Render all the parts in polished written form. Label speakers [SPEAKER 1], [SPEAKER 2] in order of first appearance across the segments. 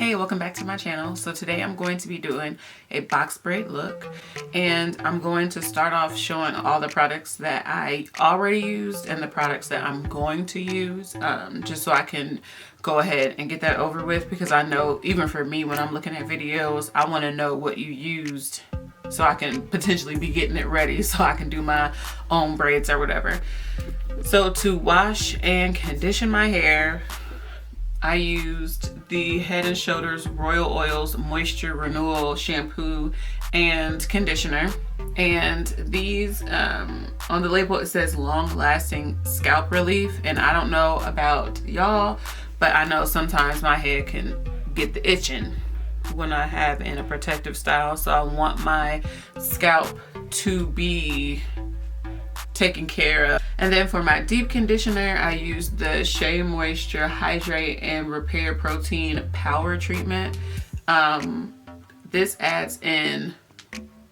[SPEAKER 1] Hey, welcome back to my channel. So today I'm going to be doing a box braid look, and I'm going to start off showing all the products that I already used and the products that I'm going to use, just so I can go ahead and get that over with, because I know even for me when I'm looking at videos, I want to know what you used so I can potentially be getting it ready so I can do my own braids or whatever. So to wash and condition my hair, I used the Head & Shoulders Royal Oils Moisture Renewal Shampoo and Conditioner. And these, on the label it says long lasting scalp relief. And I don't know about y'all, but I know sometimes my head can get the itching when I have in a protective style. So I want my scalp to be taken care of. And then for my deep conditioner, I used the Shea Moisture Hydrate and Repair Protein Power Treatment. This adds in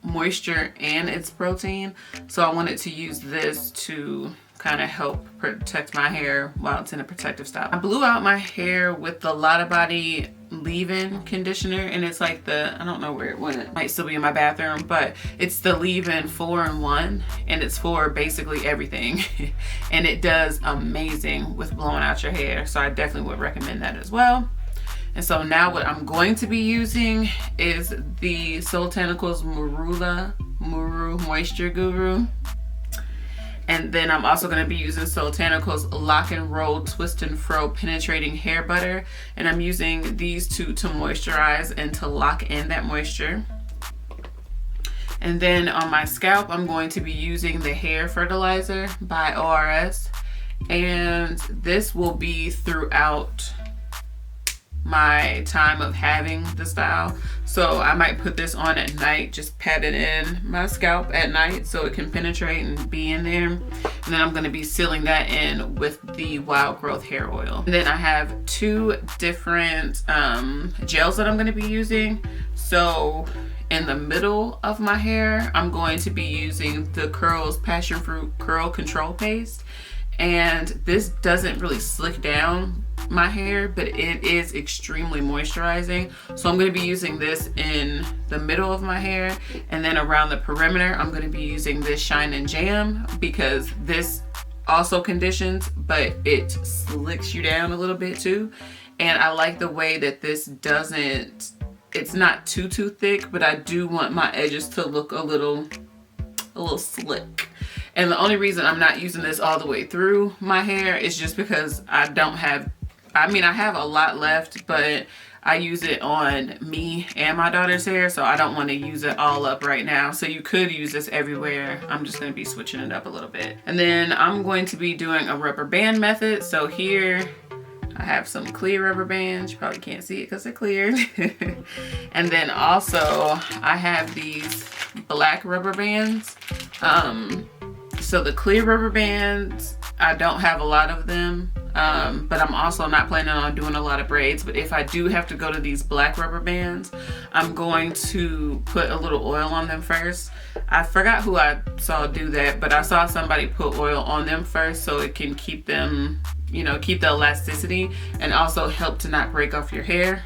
[SPEAKER 1] moisture and its protein, so I wanted to use this to kind of help protect my hair while it's in a protective style. I blew out my hair with the Lotta Body leave-in conditioner, and it's like the, I don't know where it went, it might still be in my bathroom, but it's the leave-in 4-in-1, and it's for basically everything. And it does amazing with blowing out your hair, so I definitely would recommend that as well. And so now what I'm going to be using is the Soultanicals Muru Moisture Guru. And then I'm also going to be using Soultanicals Lock and Roll Twist and Fro Penetrating Hair Butter. And I'm using these two to moisturize and to lock in that moisture. And then on my scalp, I'm going to be using the Hair Fertilizer by ORS. And this will be throughout my time of having the style. So I might put this on at night, just pat it in my scalp at night so it can penetrate and be in there. And then I'm going to be sealing that in with the Wild Growth Hair Oil. And then I have two different gels that I'm going to be using. So in the middle of my hair, I'm going to be using the Curls Passion Fruit Curl Control Paste. And this doesn't really slick down my hair, but it is extremely moisturizing. So I'm going to be using this in the middle of my hair, and then around the perimeter I'm going to be using this Shine and Jam, because this also conditions, but it slicks you down a little bit too. And I like the way that this doesn't, it's not too thick, but I do want my edges to look a little slick. And the only reason I'm not using this all the way through my hair is just because I don't have, I mean, I have a lot left, but I use it on me and my daughter's hair, so I don't want to use it all up right now. So you could use this everywhere. I'm just going to be switching it up a little bit. And then I'm going to be doing a rubber band method. So here I have some clear rubber bands. You probably can't see it because they're clear. And then also I have these black rubber bands. So the clear rubber bands, I don't have a lot of them, but I'm also not planning on doing a lot of braids. But if I do have to go to these black rubber bands, I'm going to put a little oil on them first. I forgot who I saw do that, but I saw somebody put oil on them first so it can keep them, you know, keep the elasticity and also help to not break off your hair.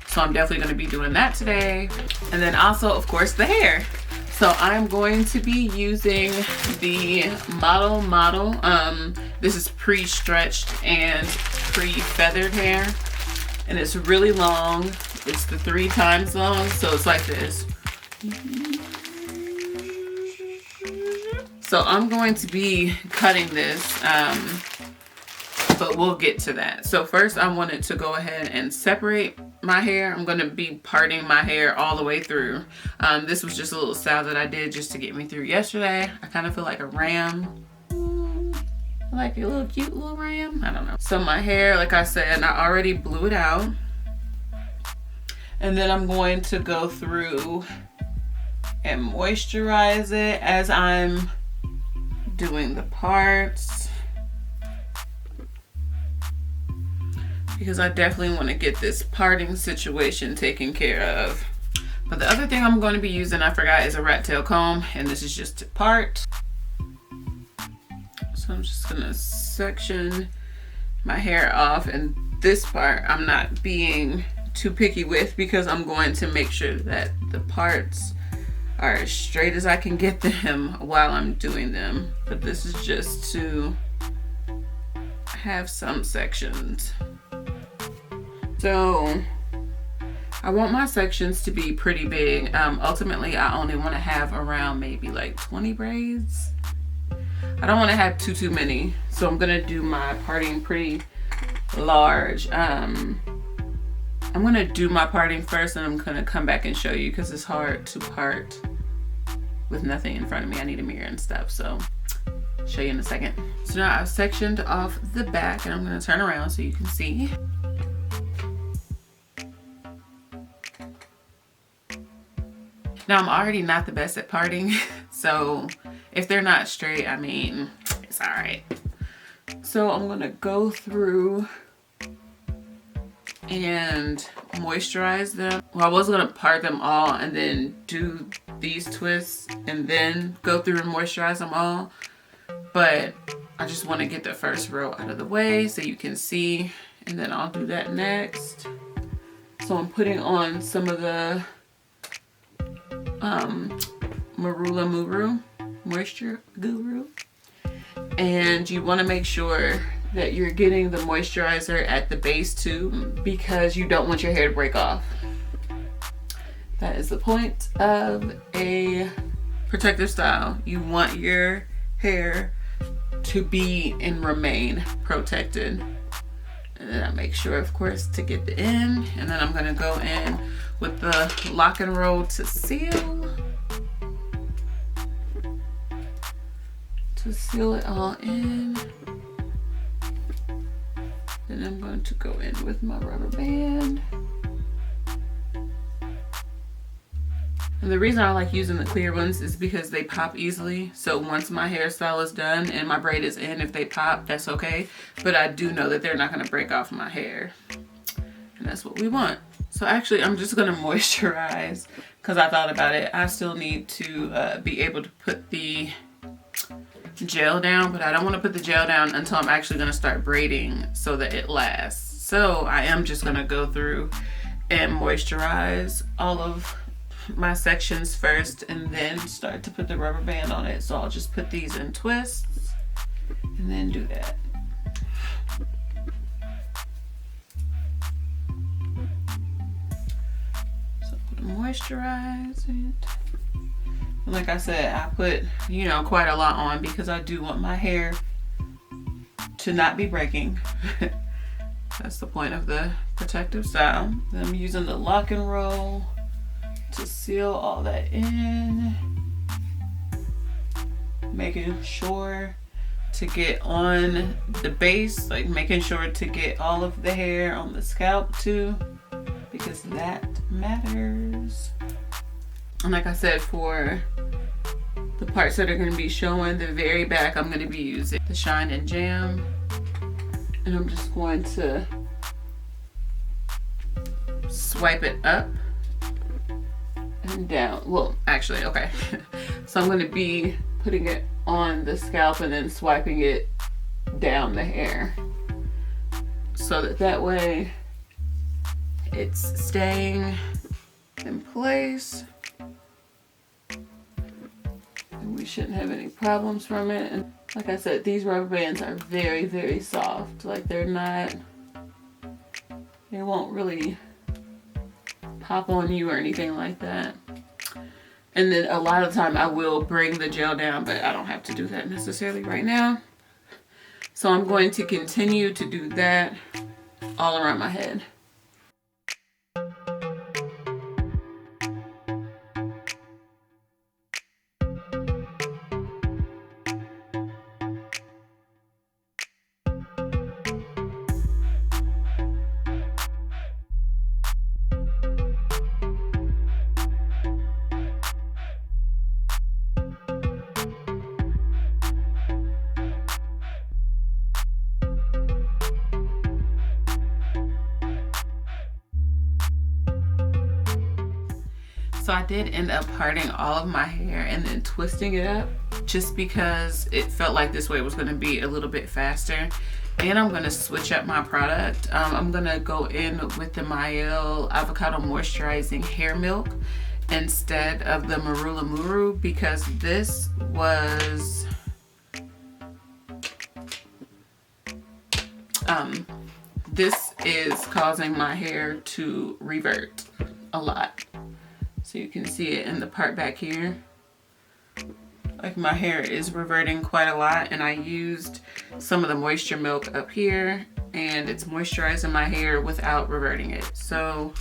[SPEAKER 1] So I'm definitely going to be doing that today. And then also, of course, the hair. So I'm going to be using the Model. This is pre-stretched and pre-feathered hair. And it's really long. It's the 3 times long, so it's like this. So I'm going to be cutting this, but we'll get to that. So first I wanted to go ahead and separate my hair. I'm going to be parting my hair all the way through. This was just a little style that I did just to get me through yesterday. I kind of feel like a ram. Like a little cute little ram. I don't know. So my hair, like I said, I already blew it out. And then I'm going to go through and moisturize it as I'm doing the parts, because I definitely want to get this parting situation taken care of. But the other thing I'm going to be using, I forgot, is a rat tail comb, and this is just to part. So I'm just going to section my hair off, and this part I'm not being too picky with, because I'm going to make sure that the parts are as straight as I can get them while I'm doing them. But this is just to have some sections. So I want my sections to be pretty big. Ultimately, I only want to have around maybe like 20 braids. I don't want to have too many. So I'm gonna do my parting pretty large. I'm gonna do my parting first, and I'm gonna come back and show you, because it's hard to part with nothing in front of me. I need a mirror and stuff, so show you in a second. So now I've sectioned off the back, and I'm gonna turn around so you can see. Now I'm already not the best at parting, so if they're not straight, I mean, it's all right. So I'm gonna go through and moisturize them. Well, I was gonna part them all and then do these twists and then go through and moisturize them all, but I just want to get the first row out of the way so you can see, and then I'll do that next. So I'm putting on some of the Marula Muru Moisture Guru, and you want to make sure that you're getting the moisturizer at the base too, because you don't want your hair to break off. That is the point of a protective style. You want your hair to be and remain protected. And then I make sure, of course, to get the end, and then I'm gonna go in with the lock and roll to seal it all in. Then I'm going to go in with my rubber band. And the reason I like using the clear ones is because they pop easily. So once my hairstyle is done and my braid is in, if they pop, that's okay. But I do know that they're not gonna break off my hair. And that's what we want. So actually, I'm just gonna moisturize, because I thought about it. I still need to be able to put the gel down, but I don't want to put the gel down until I'm actually going to start braiding so that it lasts. So I am just going to go through and moisturize all of my sections first, and then start to put the rubber band on it. So I'll just put these in twists and then do that. So moisturize it. Like I said, I put, you know, quite a lot on, because I do want my hair to not be breaking. That's the point of the protective style. Then I'm using the lock and roll to seal all that in. Making sure to get on the base, like making sure to get all of the hair on the scalp too, because that matters. And like I said, for the parts that are going to be showing the very back, I'm going to be using the Shine and Jam, and I'm just going to swipe it up and down. Well, actually, okay. So I'm going to be putting it on the scalp and then swiping it down the hair, so that way it's staying in place. We shouldn't have any problems from it. And like I said, these rubber bands are very soft. Like they won't really pop on you or anything like that. And then a lot of the time I will bring the gel down, but I don't have to do that necessarily right now. So I'm going to continue to do that all around my head. So I did end up parting all of my hair and then twisting it up, just because it felt like this way was going to be a little bit faster. And I'm gonna switch up my product. I'm gonna go in with the Mael Avocado Moisturizing Hair Milk instead of the Marula Muru, because this is causing my hair to revert a lot. So you can see it in the part back here. Like my hair is reverting quite a lot, and I used some of the moisture milk up here and it's moisturizing my hair without reverting it. So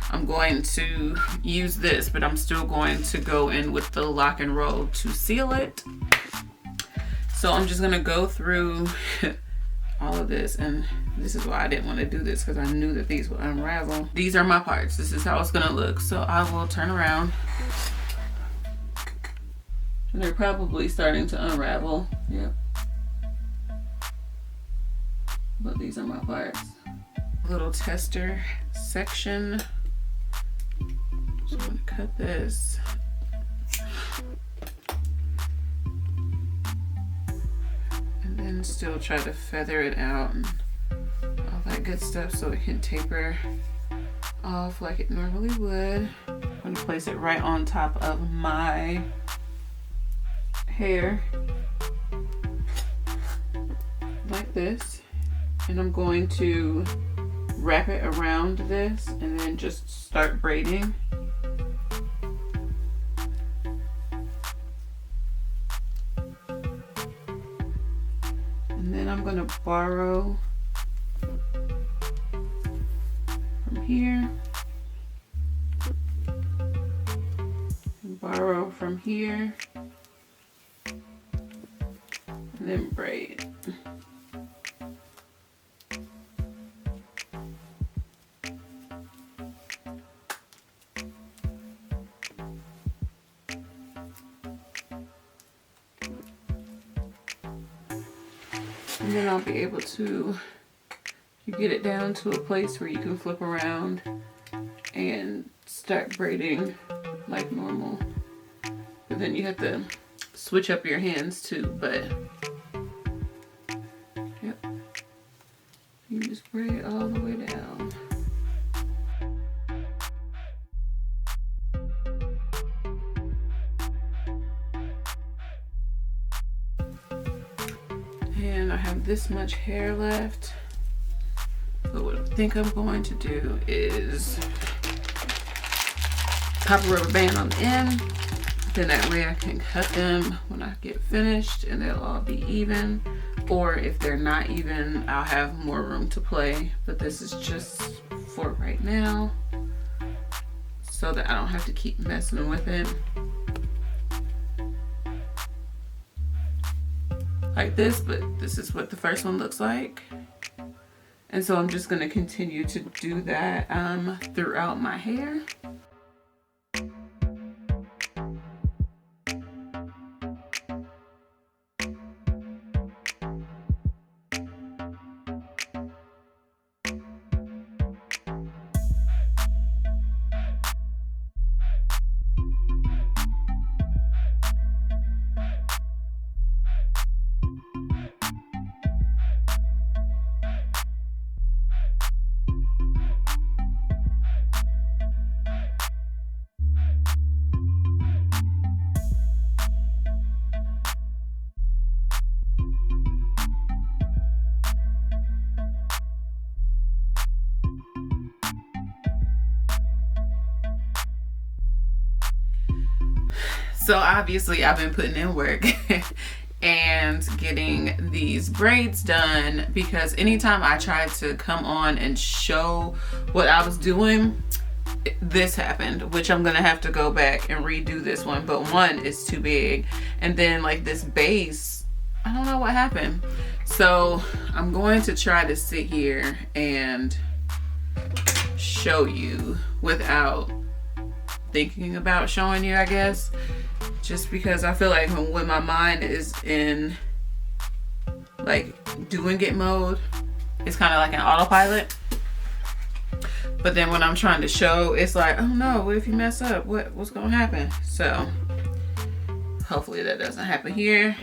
[SPEAKER 1] I'm going to use this, but I'm still going to go in with the Lock and Roll to seal it. So I'm just gonna go through all of this, and this is why I didn't want to do this, because I knew that these would unravel. These are my parts. This is how it's gonna look. So I will turn around. And they're probably starting to unravel. Yep. But these are my parts. Little tester section. So I'm gonna cut this. And then still try to feather it out and all that good stuff so it can taper off like it normally would. I'm gonna place it right on top of my hair like this, and I'm going to wrap it around this and then just start braiding. And then I'm going to borrow from here and borrow from here, and then braid. And then I'll be able to get it down to a place where you can flip around and start braiding like normal. But then you have to switch up your hands too, but yep, you just braid all the way down. And I have this much hair left. So what I think I'm going to do is pop a rubber band on the end. Then that way I can cut them when I get finished and they'll all be even. Or if they're not even, I'll have more room to play. But this is just for right now, so that I don't have to keep messing with it. Like this, but this is what the first one looks like. And so I'm just gonna continue to do that throughout my hair. So obviously I've been putting in work and getting these braids done, because anytime I tried to come on and show what I was doing, this happened, which I'm gonna have to go back and redo this one. But one is too big, and then like this base, I don't know what happened. So I'm going to try to sit here and show you without thinking about showing you, I guess. Just because I feel like when my mind is in like doing it mode, it's kind of like an autopilot. But then when I'm trying to show, it's like, oh no, what if you mess up? What's gonna happen? So hopefully that doesn't happen here.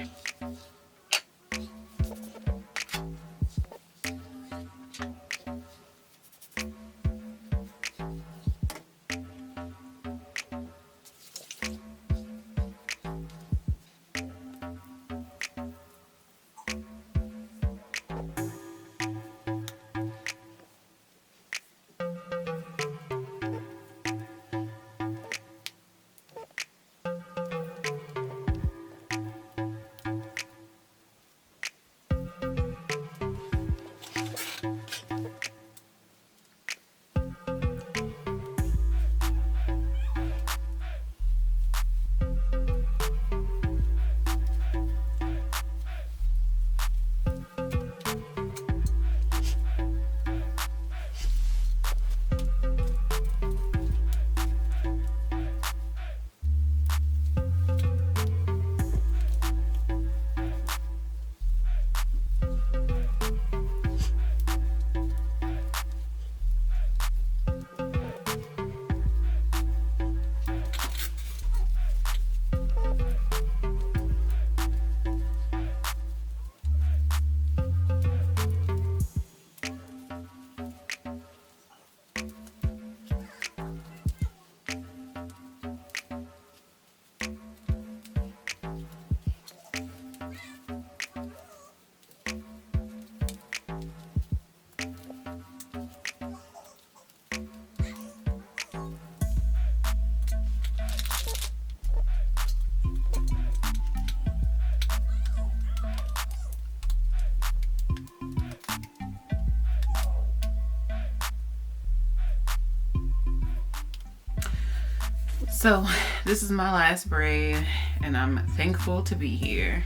[SPEAKER 1] So this is my last braid and I'm thankful to be here.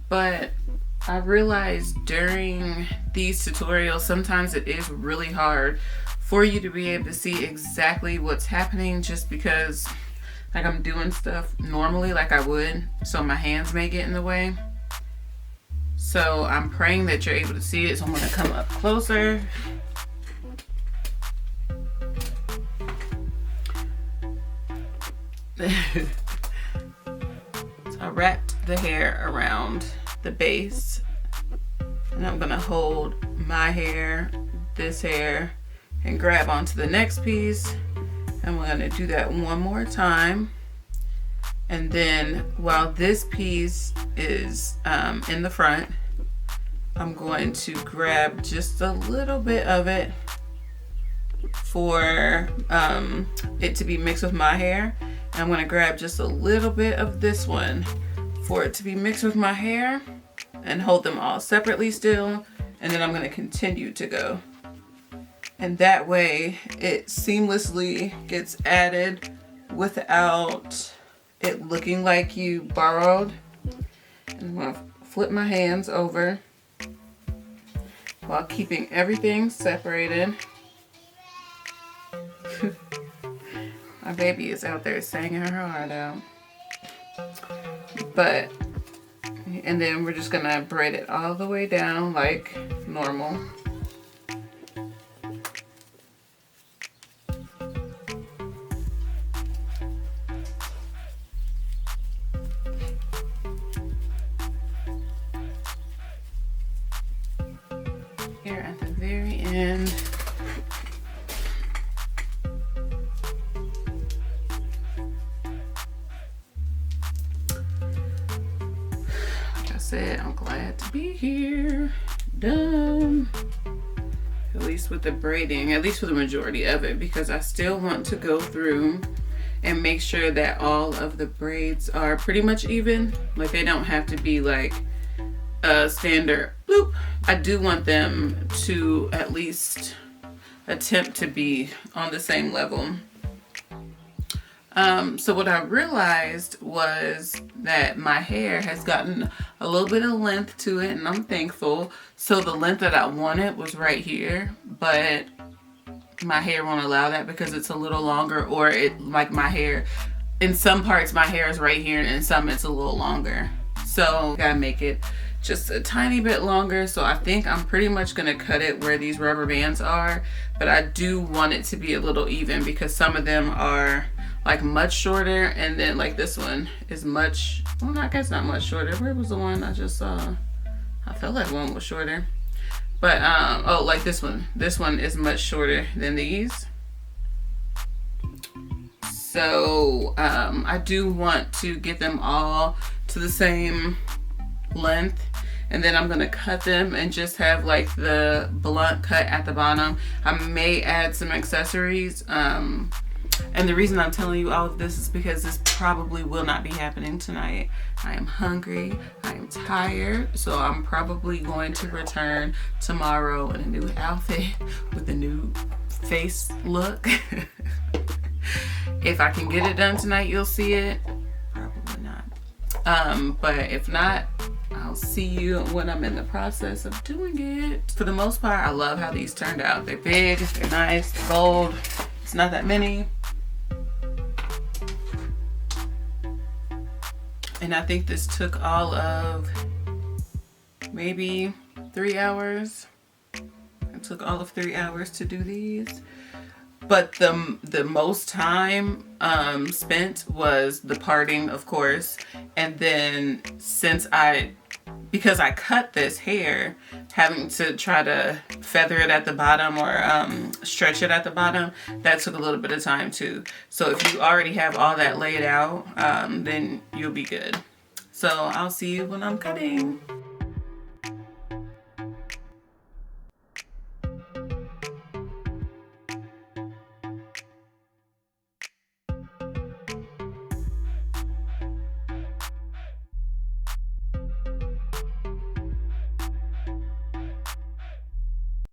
[SPEAKER 1] But I realized during these tutorials, sometimes it is really hard for you to be able to see exactly what's happening, just because like I'm doing stuff normally like I would, so my hands may get in the way. So I'm praying that you're able to see it. So I'm gonna come up closer. So I wrapped the hair around the base, and I'm gonna hold my hair, this hair, and grab onto the next piece, and we're gonna do that one more time. And then while this piece is in the front, I'm going to grab just a little bit of it for it to be mixed with my hair. And I'm going to grab just a little bit of this one for it to be mixed with my hair, and hold them all separately still. And then I'm going to continue to go. And that way it seamlessly gets added without it looking like you borrowed. And I'm going to flip my hands over while keeping everything separated. My baby is out there singing her heart out. And then we're just gonna braid it all the way down like normal. Here at the very end, I'm glad to be here. Done. At least with the braiding, at least for the majority of it, because I still want to go through and make sure that all of the braids are pretty much even. Like they don't have to be like a standard bloop. I do want them to at least attempt to be on the same level. So what I realized was that my hair has gotten a little bit of length to it, and I'm thankful. So the length that I wanted was right here, but my hair won't allow that because it's a little longer, or it like my hair, in some parts my hair is right here and in some it's a little longer. So I gotta make it just a tiny bit longer. So I think I'm pretty much gonna cut it where these rubber bands are, but I do want it to be a little even because some of them are like much shorter, and then like this one is much, well, I guess not much shorter. Where was the one I just saw? I felt like one was shorter, but oh, like this one is much shorter than these. So I do want to get them all to the same length, and then I'm gonna cut them and just have like the blunt cut at the bottom. I may add some accessories, and the reason I'm telling you all of this is because this probably will not be happening tonight. I am hungry, I am tired, so I'm probably going to return tomorrow in a new outfit with a new face look. If I can get it done tonight, you'll see it. Probably not. But if not, I'll see you when I'm in the process of doing it. For the most part, I love how these turned out. They're big, they're nice, they're bold. It's not that many. And I think this took all of maybe 3 hours. It took all of 3 hours to do these. But the most time spent was the parting, of course. And then because I cut this hair, having to try to feather it at the bottom or stretch it at the bottom, that took a little bit of time too. So if you already have all that laid out, then you'll be good. So I'll see you when I'm cutting.